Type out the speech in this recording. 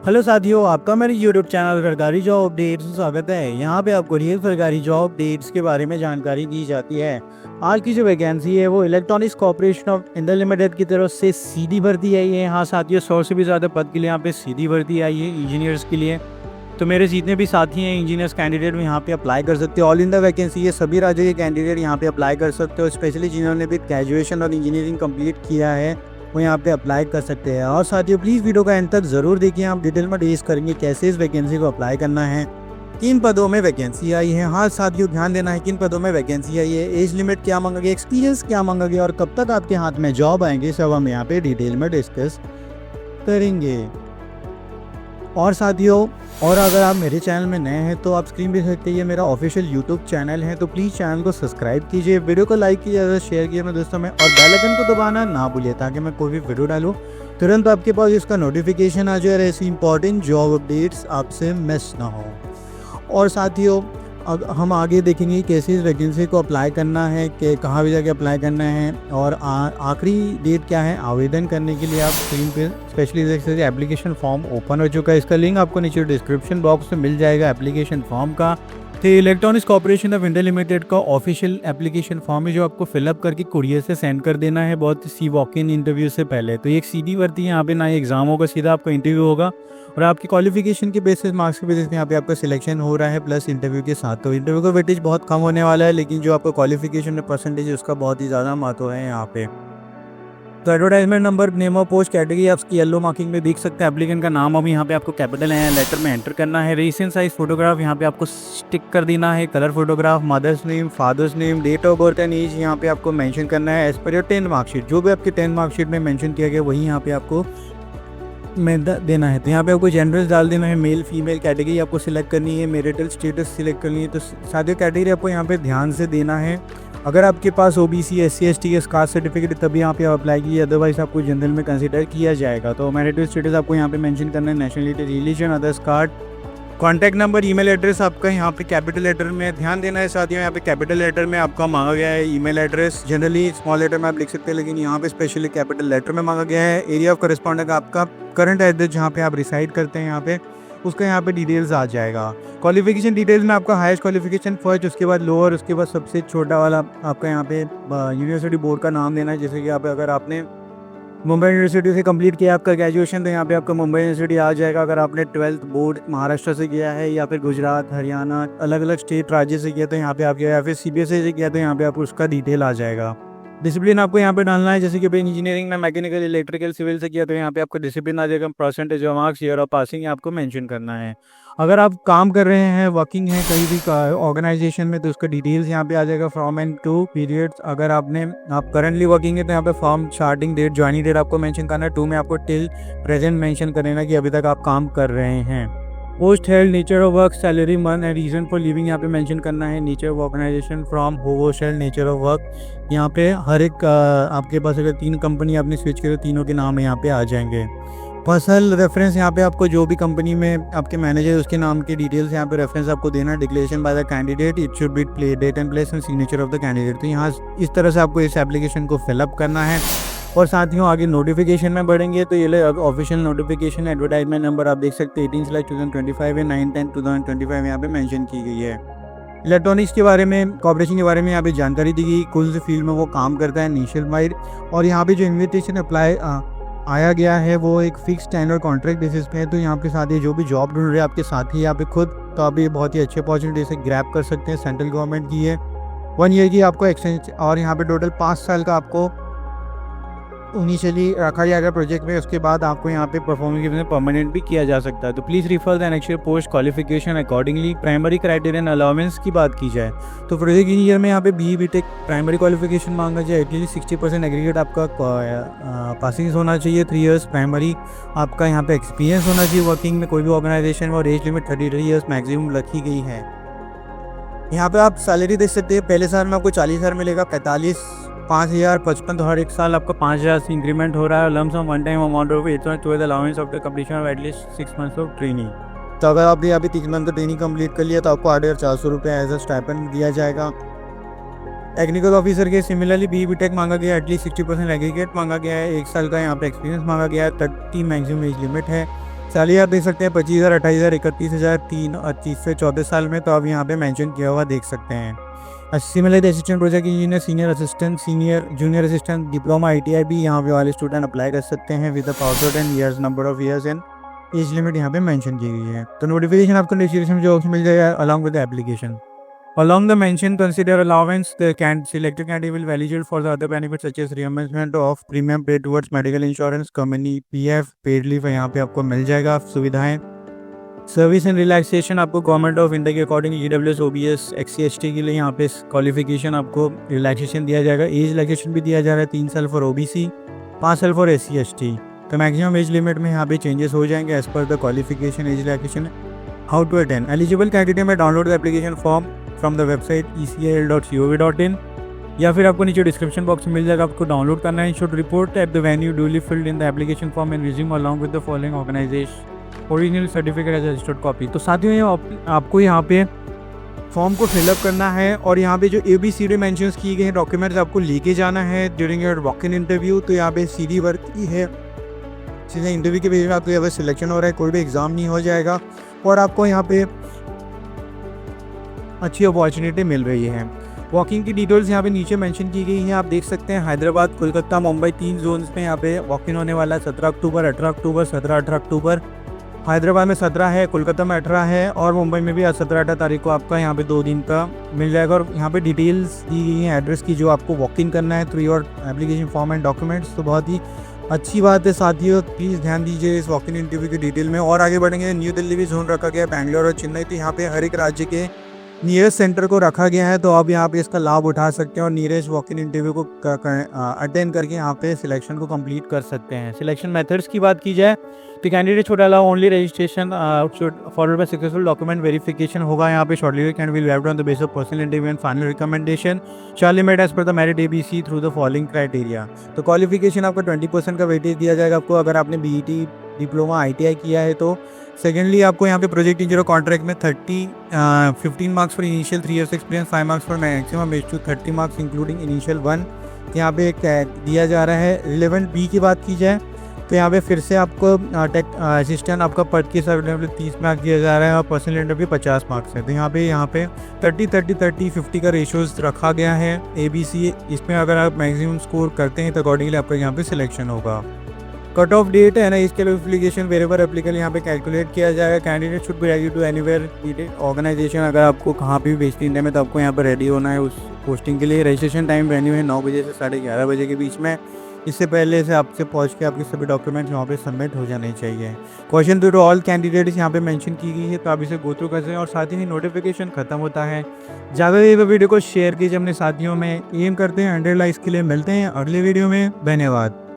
Hello साथियों, आपका मेरे यूट्यूब चैनल सरकारी जॉब अपडेट्स में स्वागत है। यहाँ पे आपको रियल सरकारी जॉब अपडेट्स के बारे में जानकारी दी जाती है। आज की जो वैकेंसी है वो electronics corporation of India limited की तरफ से सीधी भर्ती आई है। यहाँ साथियों 100 से भी ज़्यादा पद के लिए यहाँ पे सीधी भर्ती आई है इंजीनियर्स के लिए। तो मेरे जितने भी साथी हैं इंजीनियर्स कैंडिडेट में यहाँ पे अप्लाई कर सकते हो। ऑल इंडिया वैकेंसी है, सभी राज्यों के कैंडिडेट यहाँ पे अप्लाई कर सकते हो। स्पेशली जिन्होंने भी ग्रेजुएशन और इंजीनियरिंग कंप्लीट किया है वो यहाँ पे अप्लाई कर सकते हैं। और साथियों प्लीज़ वीडियो का एंड तक ज़रूर देखिए, हम डिटेल में डिस्कस करेंगे कैसे इस वैकेंसी को अप्लाई करना है। किन पदों में वैकेंसी आई है। हाँ साथियों ध्यान देना है, किन पदों में वैकेंसी आई है, एज लिमिट क्या मांगा गया, एक्सपीरियंस क्या मांगा गया और कब तक आपके हाथ में जॉब आएंगे, सब हम यहाँ पे डिटेल में डिस्कस करेंगे। और साथियों और अगर आप मेरे चैनल में नए हैं तो आप स्क्रीन पे देख सकते हैं, ये मेरा ऑफिशियल यूट्यूब चैनल है। तो प्लीज़ चैनल को सब्सक्राइब कीजिए, वीडियो को लाइक कीजिए, शेयर कीजिए अपने दोस्तों में और बेल आइकन को दबाना ना भूलिए ताकि मैं कोई भी वीडियो डालूँ तुरंत आपके पास इसका नोटिफिकेशन आ जाए और ऐसी इंपॉर्टेंट जॉब अपडेट्स आपसे मिस ना हो। और साथियों अब हम आगे देखेंगे कैसे इस वैकेंसी को अप्लाई करना है, कि कहाँ भी जाके अप्लाई करना है और आखिरी डेट क्या है आवेदन करने के लिए। आप स्क्रीन पे स्पेशली देख सकते हैं एप्लीकेशन फॉर्म ओपन हो चुका है, इसका लिंक आपको नीचे डिस्क्रिप्शन बॉक्स में मिल जाएगा एप्लीकेशन फॉर्म का। तो electronics corporation of India limited का ऑफिशियल एप्लीकेशन फॉर्म है जो आपको फिलअप करके कुरियर से सेंड कर देना है बहुत सी वॉक इन इंटरव्यू से पहले। तो ये एक सीधी भर्ती है, यहाँ पे ना एग्जाम होगा, सीधा आपका इंटरव्यू होगा और आपकी क्वालिफिकेशन के बेसिस मार्क्स के बेसिस में यहाँ पे आपका सिलेक्शन हो रहा है प्लस इंटरव्यू के साथ। तो इंटरव्यू का वेटेज बहुत कम होने वाला है, लेकिन जो आपका क्वालिफिकेशन में परसेंटेज है उसका बहुत ही ज़्यादा महत्व है यहाँ पे। तो advertisement number, name of post, category आपकी येलो मार्किंग में देख सकते हैं। एप्लीकेंट का नाम अब यहाँ पे आपको कैपिटल है लेटर में एंटर करना है। रीसेंट साइज फोटोग्राफ यहाँ पे आपको स्टिक कर देना है, colour photograph, mother's name, father's name, date of birth and age यहाँ पे आपको मेंशन करना है एज पर योर 10 मार्कशीट। जो भी आपके 10 मार्कशीट में मेंशन किया गया वही यहाँ पे आपको देना है। तो यहाँ पे आपको जेंडर्स डाल देना है, मेल फीमेल, कैटेगरी आपको सिलेक्ट करनी है, मैरिटल स्टेटस सिलेक्ट करनी है। तो साथियों कैटेगरी आपको यहाँ पे ध्यान से देना है। अगर आपके पास ओबीसी, एससी, एसटी के कास्ट सर्टिफिकेट तभी यहाँ पे अप्लाई कीजिए, अदरवाइज आपको जनरल में कंसीडर किया जाएगा। तो मैरिटल स्टेटस आपको यहाँ पे मेंशन करना है, nationality, religion, others card, contact number, email address आपका यहाँ पे कैपिटल लेटर में ध्यान देना है। साथियों यहाँ पे कैपिटल लेटर में आपका मांगा गया है email address. Generally small letter में आप लिख सकते हैं लेकिन यहाँ पे स्पेशली कैपिटल लेटर में मांगा गया है। एरिया ऑफ करेस्पॉन्डेंट आपका करंट एड्रेस जहाँ पे आप रिसाइड करते हैं यहाँ पे उसका यहाँ पे डिटेल्स आ जाएगा। क्वालिफिकेशन डिटेल्स में आपका हाईएस्ट क्वालिफिकेशन फर्स्ट, उसके बाद लोअर, उसके बाद सबसे छोटा वाला आपका यहाँ पे यूनिवर्सिटी बोर्ड का नाम देना है। जैसे कि आप अगर आपने मुंबई यूनिवर्सिटी से कंप्लीट किया आपका ग्रेजुएशन तो यहाँ पे आपका मुंबई यूनिवर्सिटी आ जाएगा। अगर आपने 12th बोर्ड महाराष्ट्र से किया है या फिर गुजरात, हरियाणा, अलग अलग स्टेट राज्य से किया तो यहाँ पे आप या फिर सीबीएसई से किया तो यहाँ पे आपको उसका डिटेल आ जाएगा। डिसिप्लिन आपको यहाँ पे डालना है, जैसे कि इंजीनियरिंग में मैकेनिकल, इलेक्ट्रिकल, सिविल से किया तो यहाँ पे आपको डिसिप्लिन आ जाएगा। Percentage of marks, year of passing आपको मेंशन करना है। अगर आप काम कर रहे हैं, वर्किंग है कहीं भी ऑर्गेनाइजेशन में तो उसका डिटेल्स यहाँ पे आ जाएगा। फ्रॉम एंड टू पीरियड्स, अगर आप करंटली वर्किंग है तो यहाँ पे form, starting date, joining date आपको मेंशन करना है। 2 में आपको टिल प्रेजेंट मेंशन करना कि अभी तक आप काम कर रहे हैं। Post held, nature of work, salary, month and reason for leaving यहाँ पे मेंशन करना है। Nature of organisation, from, who post held, nature of work. यहाँ पे हर एक आपके पास अगर 3 कंपनी आपने स्विच किया तो तीनों के नाम यहाँ पे आ जाएंगे। पर्सनल रेफरेंस, यहाँ पे आपको जो भी कंपनी में आपके मैनेजर उसके नाम की डिटेल्स यहाँ पे रेफरेंस आपको देना है। Declaration by the candidate, it should be play date and place and signature of the candidate. तो यहाँ इस तरह से आपको इस एप्लीकेशन को फिलअप करना है। और साथियों आगे नोटिफिकेशन में बढ़ेंगे तो ये ऑफिशियल नोटिफिकेशन एडवर्टाइजमेंट नंबर आप देख सकते हैं 18/2025 है, 9/10/2025 यहाँ पे मेंशन की गई है। इलेक्ट्रॉनिक्स के बारे में, कॉर्पोरेशन के बारे में यहाँ पे जानकारी दी गई, कौन से फील्ड में वो काम करता है, नेशनल वाइड। और यहाँ पे जो इन्विटेशन अप्लाई आया गया है वो एक फिक्स स्टैंडर्ड और कॉन्ट्रैक्ट बेसिस पे है। तो यहाँ पे साथ ही जो भी जॉब ढूंढ रहे हैं आपके साथ ही यहाँ पे खुद, तो आप ये बहुत ही अच्छी अपॉर्चुनिटी से ग्रैब कर सकते हैं। सेंट्रल गवर्नमेंट की है, 1 ईयर की आपको एक्सटेंशन और यहाँ पे टोटल 5 साल का आपको इनिशियली रखा जाएगा प्रोजेक्ट में। उसके बाद आपको यहाँ पे परफॉर्मेंस के परमानेंट भी किया जा सकता है। तो please refer the next post qualification accordingly. Primary criterion allowance की बात की जाए तो प्रोजेक्ट इंजीनियर में यहाँ पे BE/BTech प्राइमरी क्वालिफिकेशन मांगा जाए। एटलीस्ट 60% एग्रीगेट आपका पासिंग होना चाहिए, 3 इयर्स प्राइमरी आपका यहाँ पे एक्सपीरियंस होना चाहिए वर्किंग में कोई भी ऑर्गेनाइजेशन में। और एज लिमिट 33 इयर्स मैक्सिमम रखी गई है। यहाँ पे आप सैलरी देख सकते हैं, पहले साल में आपको 40,000 मिलेगा, 45, 5,000, 55, तो हर एक साल आपका 5,000 से इंक्रीमेंट हो रहा है। Lump sum one time amount of 8/12 allowance of the completion of at least 6 months of training. तो अगर आपने यहाँ पे 3 मंथ का ट्रेनिंग कंप्लीट कर लिया तो आपको 8,400 रुपये एज अ स्टाइपेंड दिया जाएगा। टेक्निकल ऑफिसर के सिमिलरली BE/BTech मांगा गया, एटलीस्ट 60% एग्रीगेट मांगा गया है, 1 साल का यहाँ पे एक्सपीरियंस मांगा गया है, 30 मैक्सिमम एज लिमिट है। सैलरी आप देख सकते हैं 25,000, 28,000, 31,000, 30 से 34 साल में, तो आप यहाँ पे मेंशन किया हुआ देख सकते हैं। Similar assistant project engineer, senior assistant, senior junior assistant, diploma ITI भी यहाँ पे वाले स्टूडेंट अप्लाई कर सकते हैं with password and years, number of years and age limit यहाँ पे मेंशन की गई है। तो नोटिफिकेशन आपको डिस्क्रिप्शन जॉब्स मिल जाएगा along with the application. Along the mentioned consider allowance, the selected candidate will be eligible for the other benefits such as reimbursement of premium paid towards medical insurance, company PF, paid leave यहाँ पे आपको मिल जाएगा सुविधाएं। Service and relaxation आपको government of India के according EWS, OBS, XC/ST के लिए यहाँ पे क्वालिफिकेशन आपको रिलैक्सेशन दिया जाएगा। एज रिलैक्सेशन भी दिया जा रहा है 3 साल फॉर OBC, 5 साल फॉर SC/ST। तो मैक्सिमम एज लिमिट में यहाँ पे चेंजेस हो जाएंगे as per the qualification age relaxation. How to attend, eligible candidate में download the application form from the website ecil.gov.in, या फिर आपको नीचे डिस्क्रिप्शन बॉक्स में मिल जाएगा, आपको डाउनलोड करना है। Should report at the venue duly filled in the application form and resume along with the following organisation original certificate as registered copy. तो साथियों आपको यहाँ पे फॉर्म को फिलअप करना है और यहाँ पे जो ABCD मेंशंस किए गए हैं डॉक्यूमेंट्स आपको लेके जाना है during your walk in interview. तो यहाँ पे CD वर्क की है, सीधे इंटरव्यू के बेस में आपको यहाँ पे सिलेक्शन हो रहा है, कोई भी एग्ज़ाम नहीं हो जाएगा और आपको यहाँ पे अच्छी अपॉर्चुनिटी मिल रही है। वॉकिंग की डिटेल्स यहाँ पे नीचे मेंशन की गई हैं, आप देख सकते हैं। हैदराबाद, कोलकाता, मुंबई 3 जोन्स में यहाँ पे वॉक इन होने वाला है। 17 अक्टूबर, 18 अक्टूबर, 17-18 अक्टूबर। हैदराबाद में 17 है, कोलकाता में 18 है और मुंबई में भी 17-18 तारीख को आपका यहाँ पे 2 दिन का मिल जाएगा। और यहाँ पे डिटेल्स दी गई हैं एड्रेस की, जो आपको वॉक इन करना है through your application form and documents. तो बहुत ही अच्छी बात है साथियों, प्लीज़ ध्यान दीजिए इस वॉक इन इंटरव्यू की डिटेल में। और आगे बढ़ेंगे, न्यू दिल्ली भी जोन रखा गया है, बैंगलोर और चेन्नई। तो यहाँ पे हर एक राज्य के नियरेस्ट सेंटर को रखा गया है, तो आप यहाँ पे इसका लाभ उठा सकते हैं और नियरेस्ट वॉक इन इंटरव्यू को अटेंड करके यहाँ पे सिलेक्शन को कंप्लीट कर सकते हैं। सिलेक्शन मेथड्स की बात की जाए तो candidate should allow only registration should followed by successful document verification होगा यहाँ पे। Shortlisted candidate will on the base of personal interview and final recommendation shall limit as per the merit ABC through the following criteria. तो qualification आपका 20% का weightage दिया जाएगा आपको अगर आपने BET, डिप्लोमा, ITI किया है तो। सेकेंडली आपको यहाँ पे प्रोजेक्ट इंजीनियर कॉन्ट्रैक्ट में 15 marks for initial 3 years experience, 5 marks for maximum age to 30 marks including initial 1 यहाँ पे दिया जा रहा है। रिलेवेंट B की बात की जाए तो यहाँ पे फिर से आपको टेक असिस्टेंट आपका पर केस अवेलेबल 30 मार्क्स दिया जा रहा है और पर्सनल इंटरव्यू 50 मार्क्स है। तो यहाँ पे 30-30-30-50 का रेशोज रखा गया है ABC। इसमें अगर आप मैक्सिमम स्कोर करते हैं तो अकॉर्डिंगली आपका यहाँ पे सिलेक्शन होगा। कट ऑफ डेट है ना, इसके लिए एप्लीकेशन वेरेवर एप्लीकेबल यहाँ पे कैलकुलेट किया जाएगा। Candidate should be ready to anywhere organisation, अगर आपको कहाँ भी भेजती इंडिया में तो आपको यहाँ पर रेडी होना है उस पोस्टिंग के लिए। रजिस्ट्रेशन टाइम वेन्यू है 9 बजे से 11:30 बजे के बीच में। इससे पहले से आपसे पहुँच के आपके सभी डॉक्यूमेंट्स वहाँ पे सबमिट हो जाने चाहिए। क्वेश्चन टू ऑल कैंडिडेट्स यहाँ पे मेंशन की गई है, तो आप इसे गो थ्रू कर सकते हैं और साथ ही नोटिफिकेशन खत्म होता है। ज़्यादा ये वीडियो को शेयर कीजिए अपने साथियों में। एम करते हैं 100 लाइक्स के लिए। मिलते हैं अगले वीडियो में, धन्यवाद।